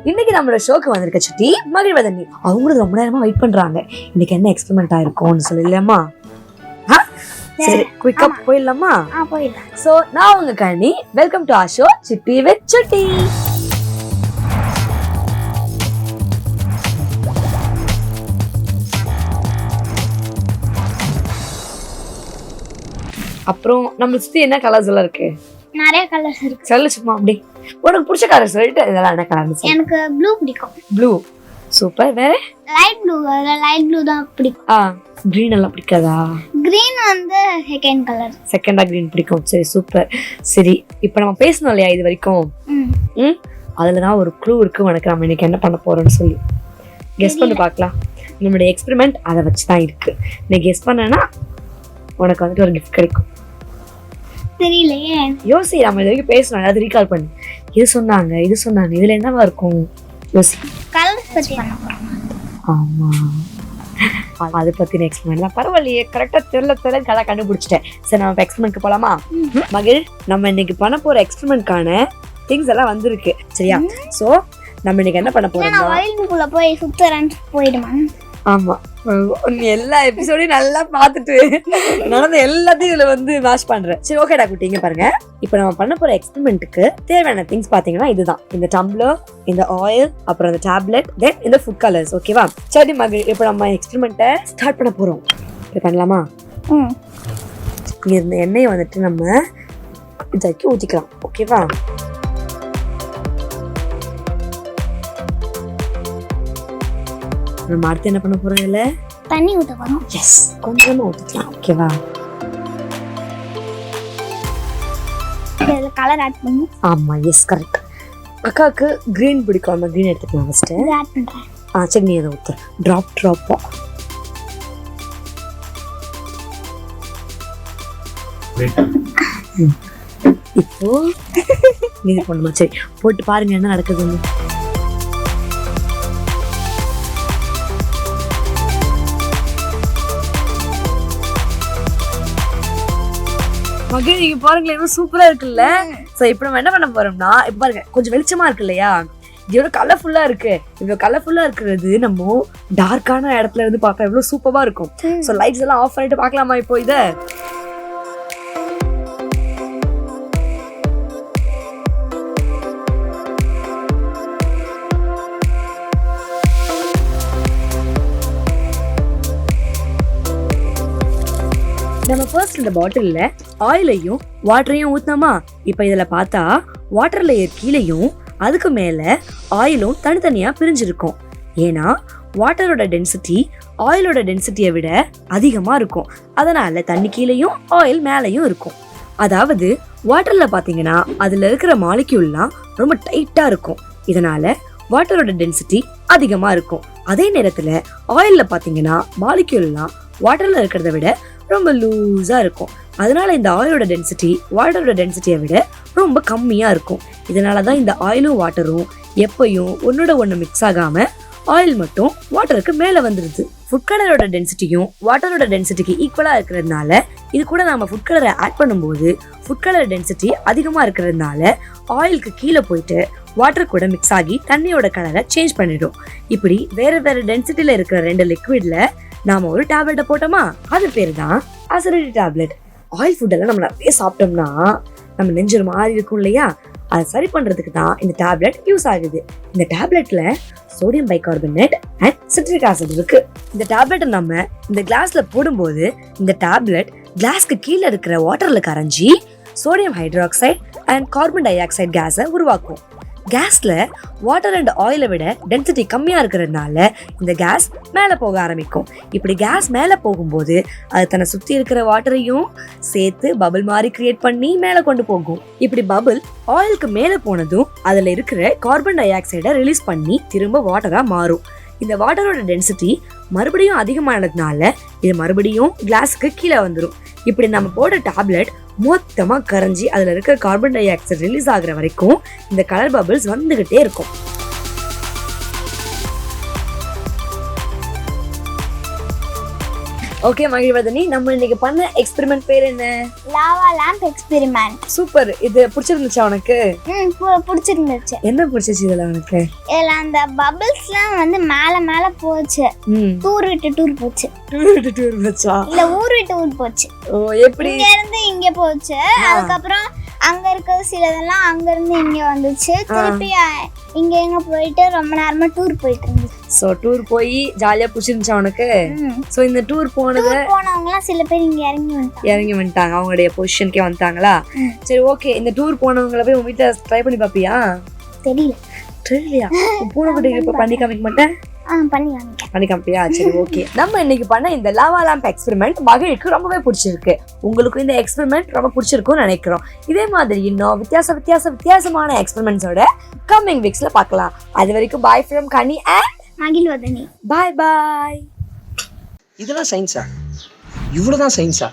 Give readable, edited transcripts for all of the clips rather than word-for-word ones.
இன்னைக்கு நம்மளோட ஷோக்கு வந்திருக்க சுட்டி மகிழ்வதனி. அவங்களும் ரொம்ப நேரமா வெயிட் பண்றாங்க. இன்னைக்கு என்ன எக்ஸ்பெரிமெண்ட் ஆயிருக்கும்னு சொல்லலாமா? சரி, குயிக்கா போயிடலாமா? போயிடலாம். சோ நான் உங்க கண்ணி. Welcome to our show city with சுட்டி. அப்புறம் நம்ம சுத்தி என்ன கலர்ஸ் எல்லாம் இருக்கு? நிறைய கலர்ஸ் இருக்கு. சொல்லு சும்மா அப்படி. உனக்கு பிடிச்ச கலர் சொல்லிட்டு இதெல்லாம் என்ன கலர்? எனக்கு ப்ளூ பிடிக்கும். Blue super. வேற லைட் ப்ளூ தான் பிடிக்கும். கிரீன் எல்லாம் பிடிக்காதா? கிரீன் வந்து செகண்ட் கலர். செகண்டா கிரீன் பிடிக்கும். சரி சூப்பர். சரி இப்போ நம்ம பேசணும் இல்லையா இது வரைக்கும்? அதுலதான் ஒரு க்ளூ இருக்கு உனக்கு. நம்ம இன்னைக்கு என்ன பண்ண போறோம்னு சொல்லி கெஸ் பண்ணி பார்க்கலாம். நம்மளுடைய எக்ஸ்பெரிமெண்ட் அதை வச்சுதான் இருக்கு. நீ கெஸ் பண்ணனா உனக்கு வந்துட்டு ஒரு கிஃப்ட் கிடைக்கும். தெரியலையே. யோசி, நம்ம இது வரைக்கும் பேசணும். அதாவது ரீகால் பண்ணு. இது சொன்னாங்க இதுல என்னவா இருக்கும்? யோசி. கலர்ஸ் பத்தி பண்ண போறோம். ஆமா, அது பத்தின எக்ஸ்பெரிமெண்ட் தான். பரவாயில்லையே, கரெக்டா தெரியல கதை கண்டுபிடிச்சிட்டேன். சரி, நம்ம எக்ஸ்பெரிமெண்ட்க்கு போலாமா? மகிழ், நம்ம இன்னைக்கு பண்ண போற எக்ஸ்பெரிமெண்ட்கான திங்ஸ் எல்லாம் வந்திருக்கு. சரியா? சோ நம்ம இன்னைக்கு என்ன பண்ண போறோம்னா வயலுக்குள்ள போய் சுத்தறேன்னு போயிடுமா? ஆமா, எல்லா எபிசோடையும் நல்லா பார்த்துட்டு நடந்த எல்லாத்தையும் இதுல வந்து வாஷ் பண்றேன். சரி ஓகேடா குட்டி, இங்க பாருங்க. இப்போ நம்ம பண்ண போற எக்ஸ்பெரிமெண்ட்டுக்கு தேவையான திங்ஸ் பாத்தீங்கன்னா இதுதான். இந்த டம்ளர், இந்த ஆயில், அப்புறம் இந்த டேப்லெட், தென் இந்த ஃபுட் கலர்ஸ். ஓகேவா? சரி மகிழ், இப்போ நம்ம எக்ஸ்பெரிமெண்ட்டை ஸ்டார்ட் பண்ண போறோம். இப்போ பண்ணலாமா? இந்த எண்ணெயை வந்துட்டு நம்ம இதாக்கி ஊற்றிக்கலாம். ஓகேவா? நம்ம அடுத்து என்ன பண்ண போறோம்? இதுல தண்ணி ஊத்த போறோம். எஸ், கொஞ்சமா ஊத்திக்கலாம். ஓகேவா? இதுல கலர் ஆட் பண்ணு. ஆமா, எஸ் கரெக்ட். அக்காக்கு கிரீன் பிடிக்கும். அந்த கிரீன் எடுத்துக்கலாம் ஃபர்ஸ்ட். ஆட் பண்றேன். சரி, நீ அதை ஊத்து. டிராப்பா. இப்போ நீங்க பண்ணுமா? சரி, போட்டு பாருங்க என்ன நடக்குதுன்னு. மகிழ், நீங்க பாருங்களேன், சூப்பரா இருக்குல்ல? சோ இப்போ நம்ம என்ன பண்ண போறோம்னா, இப்ப பாருங்க கொஞ்சம் வெளிச்சமா இருக்கு இல்லையா? எவ்வளவு கலர்ஃபுல்லா இருக்கு. இவ்வளவு கலர்ஃபுல்லா இருக்கிறது நம்ம டார்க்கான இடத்துல இருந்து பார்த்தா எவ்வளவு சூப்பரா இருக்கும். சோ லைட்ஸ் எல்லாம் ஆஃப் பண்ணிட்டு பார்க்கலாமா இப்போ இத? நம்ம ஃபர்ஸ்ட் இந்த பாட்டில்ல ஆயிலையும் வாட்டரையும் ஊத்தினோமா? இப்ப இதுல பார்த்தா வாட்டர் லேயர் கீழேயும் அதுக்கு மேல ஆயிலும் தனித்தனியா பிரிஞ்சிருக்கும். ஏன்னா வாட்டரோட டென்சிட்டி ஆயிலோட டென்சிட்டியை விட அதிகமா இருக்கும். அதனால தண்ணி கீழேயும் ஆயில் மேலையும் இருக்கும். அதாவது வாட்டர்ல பாத்தீங்கன்னா அதுல இருக்கிற மாலிக்யூல்லாம் ரொம்ப டைட்டா இருக்கும். இதனால வாட்டரோட டென்சிட்டி அதிகமா இருக்கும். அதே நேரத்துல ஆயில்ல பாத்தீங்கன்னா மாலிக்யூல்லாம் வாட்டர்ல இருக்கிறத விட ரொம்ப லூஸா இருக்கும். அதனால இந்த ஆயிலோட டென்சிட்டி வாட்டரோட டென்சிட்டியை விட ரொம்ப கம்மியா இருக்கும். இதனாலதான் இந்த ஆயிலும் வாட்டரும் எப்பயும் ஒன்னோட ஒண்ணு மிக்ஸ் ஆகாம ஆயில் மட்டும் வாட்டருக்கு மேல வந்துருது. ஃபுட் கலரோட டென்சிட்டியும் வாட்டரோட டென்சிட்டிக்கு ஈக்குவலா இருக்கிறதுனால இது கூட நம்ம ஃபுட் கலரை ஆட் பண்ணும்போது ஃபுட் கலர் டென்சிட்டி அதிகமா இருக்கிறதுனால ஆயிலுக்கு கீழே போயிட்டு வாட்டர் கூட மிக்ஸ் ஆகி தண்ணியோட கலரை சேஞ்ச் பண்ணிடும். இப்படி வேற வேற டென்சிட்டில இருக்கிற ரெண்டு லிக்விட்ல நாம ஒரு டேப்லெட்டை போட்டோமா? அது பேரு தான் அசிடிட்டி டேப்லெட். ஆயில் ஃபுட் எல்லாம் நம்ம நிறைய சாப்பிட்டோம்னா நம்ம நெஞ்சு மாதிரி இருக்கும் இல்லையா? அதை சரி பண்றதுக்கு தான் இந்த டேப்லெட் யூஸ் ஆகுது. இந்த டேப்லெட்ல sodium bicarbonate and citric acid இருக்கு. இந்த டேப்லெட்டை நம்ம இந்த கிளாஸ்ல போடும்போது இந்த டேப்லெட் கிளாஸ்க்கு கீழே இருக்கிற வாட்டர்ல கரைஞ்சி sodium hydroxide and carbon di oxide கேஸை உருவாக்கும். கேஸ்ல வாட்டர் அண்ட் ஆயிலை விட டென்சிட்டி கம்மியா இருக்கிறதுனால இந்த கேஸ் மேல போக ஆரம்பிக்கும். இப்படி கேஸ் மேல போகும்போது அது தன்னை சுத்தி இருக்கிற வாட்டரையும் சேர்த்து பபிள் மாதிரி கிரியேட் பண்ணி மேல கொண்டு போகும். இப்படி பபிள் ஆயிலுக்கு மேல போனதும் அதுல இருக்கிற கார்பன் டை ஆக்சைடை ரிலீஸ் பண்ணி திரும்ப வாட்டரா மாறும். இந்த வாட்டரோட டென்சிட்டி மறுபடியும் அதிகமானதுனால இது மறுபடியும் கிளாஸுக்கு கீழே வந்துடும். இப்படி நம்ம போடுற டேப்லெட் மொத்தமா கரைஞ்சி அதுல இருக்க கார்பன் டை ஆக்சைடு ரிலீஸ் ஆகுற வரைக்கும் இந்த கலர் பபிள்ஸ் வந்துகிட்டே இருக்கும். ஓகே மகிழ்வதனி, நம்ம இன்னைக்கு பண்ண எக்ஸ்பெரிமெண்ட் பேர் என்ன? Lava lamp experiment. சூப்பர். இது பிடிச்சிருந்துச்சா உனக்கு? பிடிச்சிருந்துச்சு. என்ன பிடிச்சிச்சு இதுல உனக்கு? இதுல அந்த பபிள்ஸ்லாம் வந்து மேல மேல போச்சு. டூர் விட்டு டூர் போச்சு. டூர் போச்சா? இல்ல ஊர் விட்டு ஊர் போச்சு. ஓ எப்படி? இங்க இருந்து இங்க போச்சு. அதுக்கப்புறம் அங்க இருக்க சிலதெல்லாம் அங்க இருந்து இங்க வந்துச்சு. திருப்பி இங்க எங்க போயிட்டு ரொம்ப நேரமா டூர் போயிட்டு இருந்துச்சு. சோ டூர் போய் ஜாலியா புடிச்சிருந்துச்சா உனக்கு? சோ இந்த டூர் போனவங்க எல்லாம் சில பேர் இங்க இறங்கி வந்துட்டாங்க, அவங்களுடைய பொசிஷனுக்கே வந்துட்டாங்களா? சரி ஓகே, இந்த டூர் போனவங்கள போய் உங்க வீட்டுல ட்ரை பண்ணி பாப்பியா? தெரியலையா? பூனை குட்டிக்கு இப்ப பண்ணி காமிக்க மாட்டேன், பண்ணி காமிப்பியா? சரி ஓகே. நம்ம இன்னைக்கு பண்ண இந்த லாவா லாம்ப் எக்ஸ்பெரிமெண்ட் மகிழுக்கு ரொம்பவே பிடிச்சிருக்கு. உங்களுக்கும் இந்த எக்ஸ்பெரிமெண்ட் ரொம்ப பிடிச்சிருக்கும்னு நினைக்கிறோம். இதே மாதிரி இன்னும் வித்தியாசமான எக்ஸ்பெரிமெண்ட்ஸோட கம்மிங் வீக்ஸ்ல பார்க்கலாம். அது வரைக்கும் பாய் ஃப்ரம் கனி அண்ட் மகிழ்வதனி. பாய். இதெல்லாம் சயின்ஸா? இவ்வளோதான் சயின்ஸா?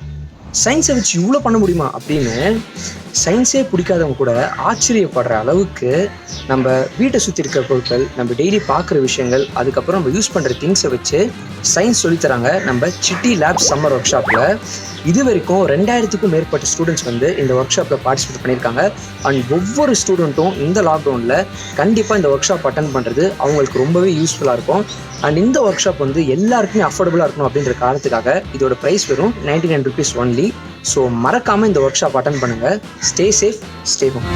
சயின்ஸை வச்சு இவ்வளோ பண்ண முடியுமா அப்படின்னு சயின்ஸே பிடிக்காதவங்க கூட ஆச்சரியப்படுற அளவுக்கு நம்ம வீட்டை சுற்றி இருக்கிற பொருட்கள், நம்ம டெய்லி பார்க்குற விஷயங்கள், அதுக்கப்புறம் நம்ம யூஸ் பண்ணுற திங்ஸை வச்சு சயின்ஸ் சொல்லித்தராங்க நம்ம சிட்டி லேப்ஸ் சம்மர் ஒர்க் ஷாப்பில். இது வரைக்கும் 2000க்கும் மேற்பட்ட ஸ்டூடெண்ட்ஸ் வந்து இந்த ஒர்க் ஷாப்பில் பார்ட்டிசிபேட் பண்ணியிருக்காங்க. அண்ட் ஒவ்வொரு ஸ்டூடெண்ட்டும் இந்த லாக்டவுனில் கண்டிப்பாக இந்த ஒர்க் ஷாப் அட்டன் பண்ணுறது அவங்களுக்கு ரொம்பவே யூஸ்ஃபுல்லாக இருக்கும். அண்ட் இந்த ஒர்க் ஷாப் வந்து எல்லாருக்குமே அஃபோர்டபுளாக இருக்கணும் அப்படின்ற காரணத்துக்காக இதோட ப்ரைஸ் வெறும் 99 rupees ஒன்லி. ஸோ மறக்காமல் இந்த ஒர்க் ஷாப் அட்டன் பண்ணுங்கள். Stay safe, stay home.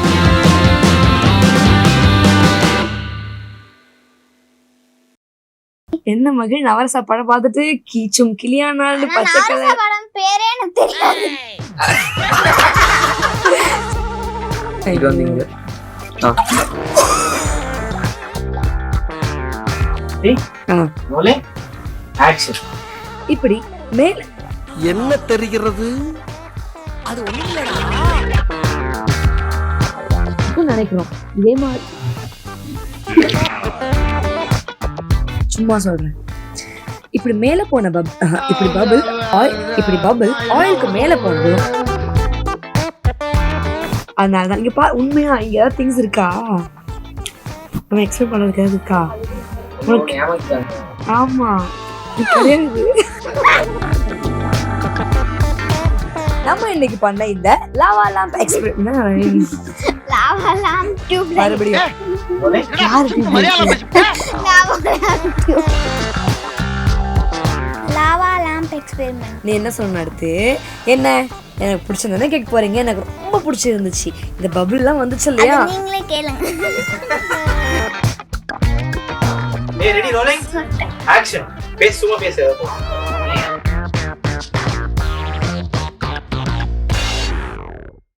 என்ன மகிழ் நவரசா படம் பார்த்துட்டு கீச்சும் கிளியானாலும் பச்சை கலர் படம் பேரே எனக்கு தெரியாது. இது வந்தீங்க இப்படி மேல என்ன தெரிகிறது? அது ஒண்ணும் இல்லடா நினைக்கிறோம். இதே மாதிரி சும்மா சொல்றேன். இப்படி மேல போன இப்படி பபிள் ஆயிலுக்கு மேல போனதும் அதனாலதான் இங்க உண்மையா இங்க ஏதாவது திங்ஸ் இருக்கா? நம்ம எக்ஸ்பிளைன் பண்றதுக்கு ஏதாவது இருக்கா? ஆமா கிடையாது. நம்ம இன்னைக்கு பண்ண இந்த lava lamp experiment lava lamp tube மறுபடியும் லாவா லாம்ப் எக்ஸ்பெரிமெண்ட். நீ என்ன சொன்ன அடுத்து? என்ன எனக்கு பிடிச்சிருந்தா கேட்க போறீங்க? எனக்கு ரொம்ப பிடிச்சிருந்துச்சு. இந்த பபிள் எல்லாம் வந்துச்சு இல்லையா? நீங்களே கேளுங்க. Ready rolling action. பேசுமா பேசு.